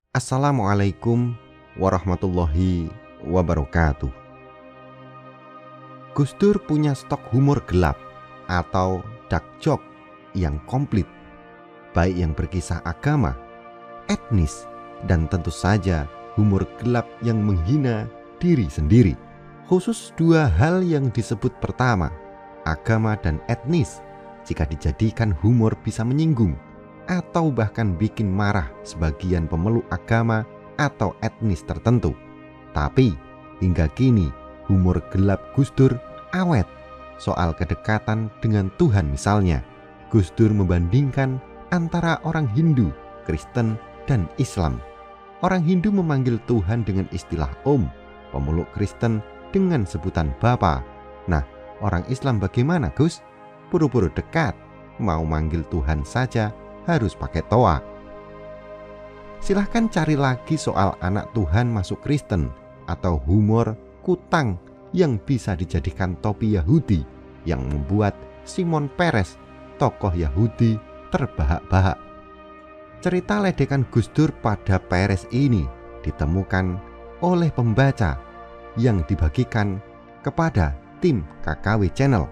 Assalamualaikum warahmatullahi wabarakatuh. Gus Dur punya stok humor gelap atau dark joke yang komplit, baik yang berkisah agama, etnis, dan tentu saja humor gelap yang menghina diri sendiri. Khusus dua hal yang disebut pertama, agama dan etnis, jika dijadikan humor bisa menyinggung atau bahkan bikin marah sebagian pemeluk agama atau etnis tertentu. Tapi hingga kini humor gelap Gus Dur awet. Soal kedekatan dengan Tuhan misalnya, Gus Dur membandingkan antara orang Hindu, Kristen, dan Islam. Orang Hindu memanggil Tuhan dengan istilah Om, pemeluk Kristen dengan sebutan Bapa. Nah, orang Islam bagaimana, Gus? Puru-puru dekat, mau manggil Tuhan saja harus pakai toa. Silahkan cari lagi soal anak Tuhan masuk Kristen atau humor kutang yang bisa dijadikan topi Yahudi yang membuat Shimon Peres, tokoh Yahudi, terbahak-bahak. Cerita ledekan Gus Dur pada Peres ini ditemukan oleh pembaca yang dibagikan kepada tim KKW Channel.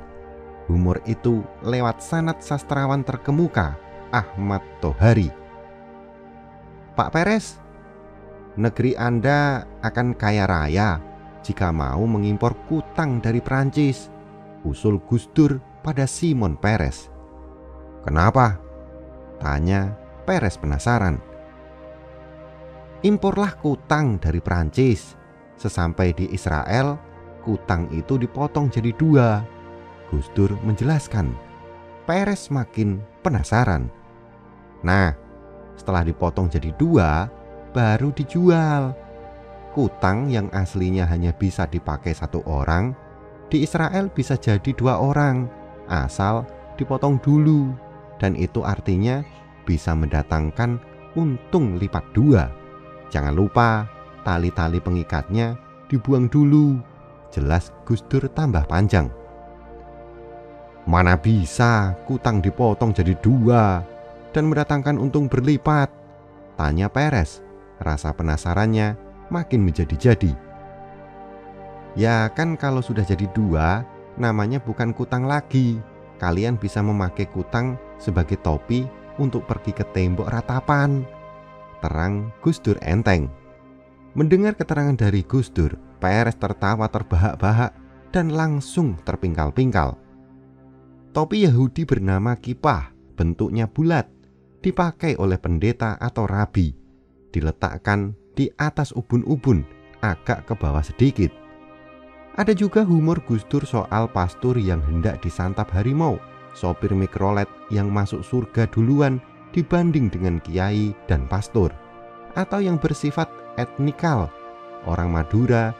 Humor itu lewat sanad sastrawan terkemuka Ahmad Tohari. Pak Peres, negeri Anda akan kaya raya jika mau mengimpor kutang dari Prancis, usul Gus Dur pada Shimon Peres. Kenapa? Tanya Peres penasaran. Imporlah kutang dari Prancis. Sesampai di Israel, kutang itu dipotong jadi dua. Gus Dur menjelaskan. Peres makin penasaran. Nah, setelah dipotong jadi dua, baru dijual. Kutang yang aslinya hanya bisa dipakai satu orang, di Israel bisa jadi dua orang, asal dipotong dulu. Dan itu artinya bisa mendatangkan untung lipat dua. Jangan lupa, tali-tali pengikatnya dibuang dulu. Jelas Gus Dur tambah panjang. Mana bisa kutang dipotong jadi dua dan mendatangkan untung berlipat? Tanya Peres. Rasa penasarannya makin menjadi-jadi. Ya kan kalau sudah jadi dua, namanya bukan kutang lagi. Kalian bisa memakai kutang sebagai topi untuk pergi ke tembok ratapan. Terang Gus Dur enteng. Mendengar keterangan dari Gus Dur, Peres tertawa terbahak-bahak dan langsung terpingkal-pingkal. Topi Yahudi bernama kipah, bentuknya bulat, dipakai oleh pendeta atau rabi, diletakkan di atas ubun-ubun, agak ke bawah sedikit. Ada juga humor Gus Dur soal pastur yang hendak disantap harimau, sopir mikrolet yang masuk surga duluan dibanding dengan kiai dan pastur, atau yang bersifat etnikal, orang Madura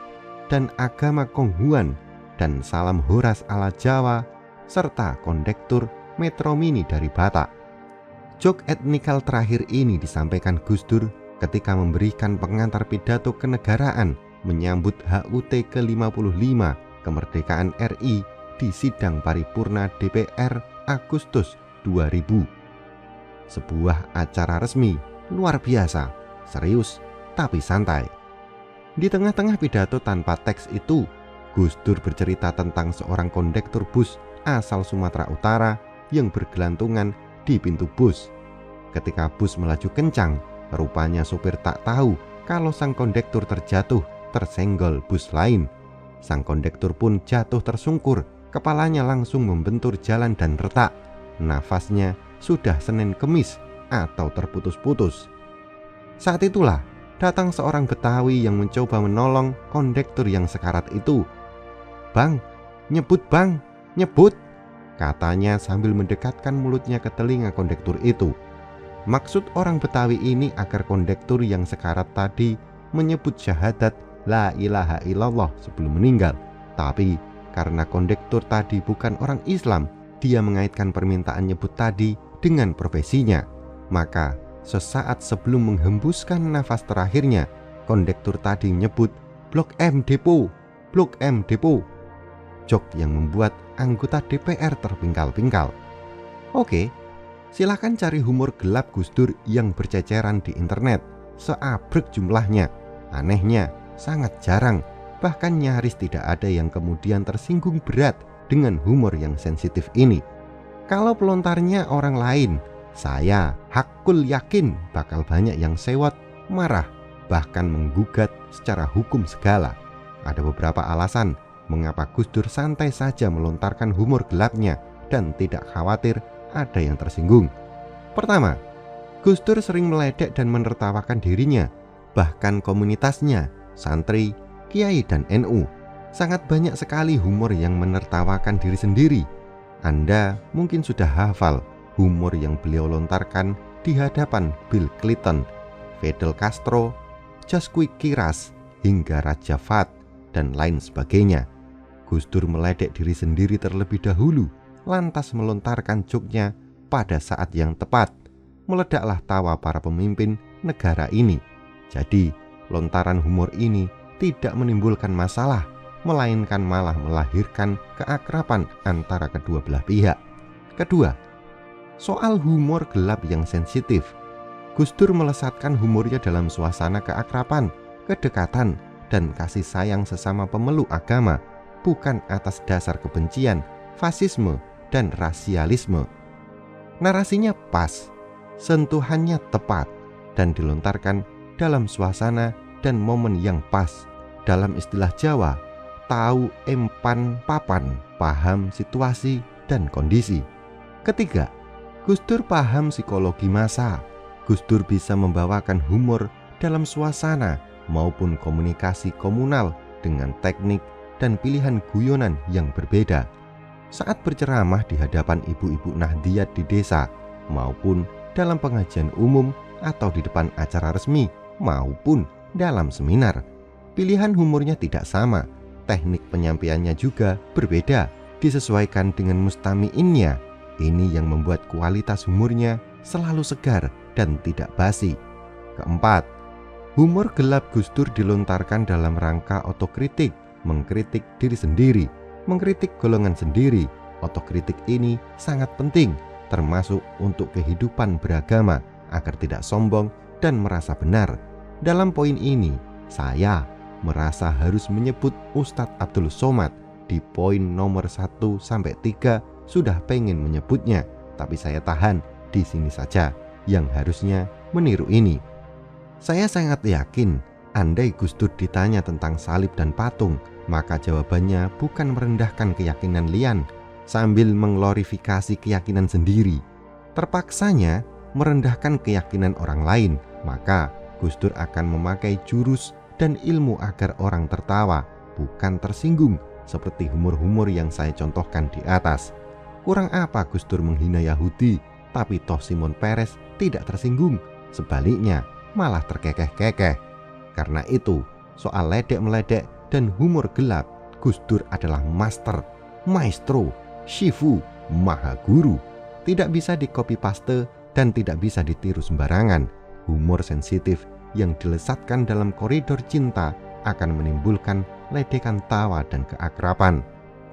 dan agama Konghuan, dan salam horas ala Jawa, serta kondektur Metro Mini dari Batak. Jok etnikal terakhir ini disampaikan Gus Dur ketika memberikan pengantar pidato kenegaraan menyambut HUT ke-55 kemerdekaan RI di sidang paripurna DPR Agustus 2000. Sebuah acara resmi luar biasa, serius tapi santai. Di tengah-tengah pidato tanpa teks itu, Gus Dur bercerita tentang seorang kondektur bus asal Sumatera Utara yang bergelantungan di pintu bus. Ketika bus melaju kencang, rupanya supir tak tahu kalau sang kondektur terjatuh tersenggol bus lain. Sang kondektur pun jatuh tersungkur, kepalanya langsung membentur jalan dan retak. Nafasnya sudah Senin Kemis atau terputus-putus. Saat itulah datang seorang Betawi yang mencoba menolong kondektur yang sekarat itu. "Bang, nyebut bang, nyebut," katanya sambil mendekatkan mulutnya ke telinga kondektur itu. Maksud orang Betawi ini agar kondektur yang sekarat tadi menyebut syahadat la ilaha illallah sebelum meninggal. Tapi karena kondektur tadi bukan orang Islam, dia mengaitkan permintaan nyebut tadi dengan profesinya. Maka sesaat sebelum menghembuskan nafas terakhirnya, kondektur tadi menyebut Blok M Depo, Blok M Depo. Jok yang membuat anggota DPR terpingkal-pingkal. Oke, silakan cari humor gelap Gus Dur yang berceceran di internet. seabrek jumlahnya. Anehnya, sangat jarang, bahkan nyaris tidak ada yang kemudian tersinggung berat dengan humor yang sensitif ini. Kalau pelontarnya orang lain, saya hakul yakin bakal banyak yang sewot, marah, bahkan menggugat secara hukum segala. Ada beberapa alasan mengapa Gus Dur santai saja melontarkan humor gelapnya dan tidak khawatir ada yang tersinggung. Pertama, Gus Dur sering meledek dan menertawakan dirinya, bahkan komunitasnya, santri, kiai, dan NU. Sangat banyak sekali humor yang menertawakan diri sendiri. Anda mungkin sudah hafal humor yang beliau lontarkan di hadapan Bill Clinton, Fidel Castro, Josquin Quiras, hingga Raja Fahd, dan lain sebagainya. Gus Dur meledek diri sendiri terlebih dahulu, lantas melontarkan joknya pada saat yang tepat. Meledaklah tawa para pemimpin negara ini. Jadi, lontaran humor ini tidak menimbulkan masalah, melainkan malah melahirkan keakraban antara kedua belah pihak. Kedua, soal humor gelap yang sensitif. Gus Dur melesatkan humornya dalam suasana keakraban, kedekatan, dan kasih sayang sesama pemeluk agama, bukan atas dasar kebencian, fasisme, dan rasialisme. Narasinya pas, sentuhannya tepat, dan dilontarkan dalam suasana dan momen yang pas. Dalam istilah Jawa, tahu empan papan, paham situasi dan kondisi. Ketiga, Gus Dur paham psikologi massa. Gus Dur bisa membawakan humor dalam suasana maupun komunikasi komunal dengan teknik dan pilihan guyonan yang berbeda. Saat berceramah di hadapan ibu-ibu Nahdliat di desa, maupun dalam pengajian umum atau di depan acara resmi, maupun dalam seminar, pilihan humornya tidak sama. Teknik penyampaiannya juga berbeda, disesuaikan dengan mustami'innya. Ini yang membuat kualitas humornya selalu segar dan tidak basi. Keempat, humor gelap Gus Dur dilontarkan dalam rangka otokritik, mengkritik diri sendiri, mengkritik golongan sendiri. Otokritik ini sangat penting, termasuk untuk kehidupan beragama, agar tidak sombong dan merasa benar. Dalam poin ini, saya merasa harus menyebut Ustadz Abdul Somad. Di poin nomor 1-3 sudah pengen menyebutnya, tapi saya tahan di sini saja, yang harusnya meniru ini. Saya sangat yakin, andai Gus Dur ditanya tentang salib dan patung, maka jawabannya bukan merendahkan keyakinan lian sambil mengglorifikasi keyakinan sendiri. Terpaksanya merendahkan keyakinan orang lain, maka Gus Dur akan memakai jurus dan ilmu agar orang tertawa, bukan tersinggung, seperti humor-humor yang saya contohkan di atas. Kurang apa Gus Dur menghina Yahudi, tapi toh Simon Peres tidak tersinggung, sebaliknya malah terkekeh-kekeh. Karena itu, soal ledek-meledek dan humor gelap, Gus Dur adalah master, maestro, shifu, maha guru. Tidak bisa di-copy paste dan tidak bisa ditiru sembarangan. Humor sensitif yang dilesatkan dalam koridor cinta akan menimbulkan ledekan tawa dan keakraban,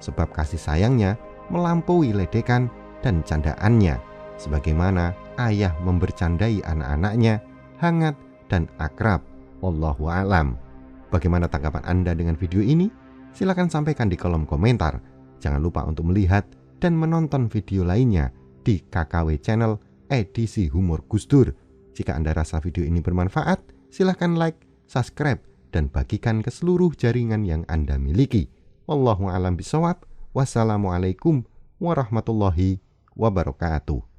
sebab kasih sayangnya melampaui ledekan dan candaannya, sebagaimana ayah membercandai anak-anaknya, hangat dan akrab. Wallahu a'lam. Bagaimana tanggapan Anda dengan video ini? Silakan sampaikan di kolom komentar. Jangan lupa untuk melihat dan menonton video lainnya di KKW Channel edisi Humor Gus Dur. Jika Anda rasa video ini bermanfaat, silakan like, subscribe, dan bagikan ke seluruh jaringan yang Anda miliki. Wallahu a'lam bishawab. Wassalamualaikum warahmatullahi wabarakatuh.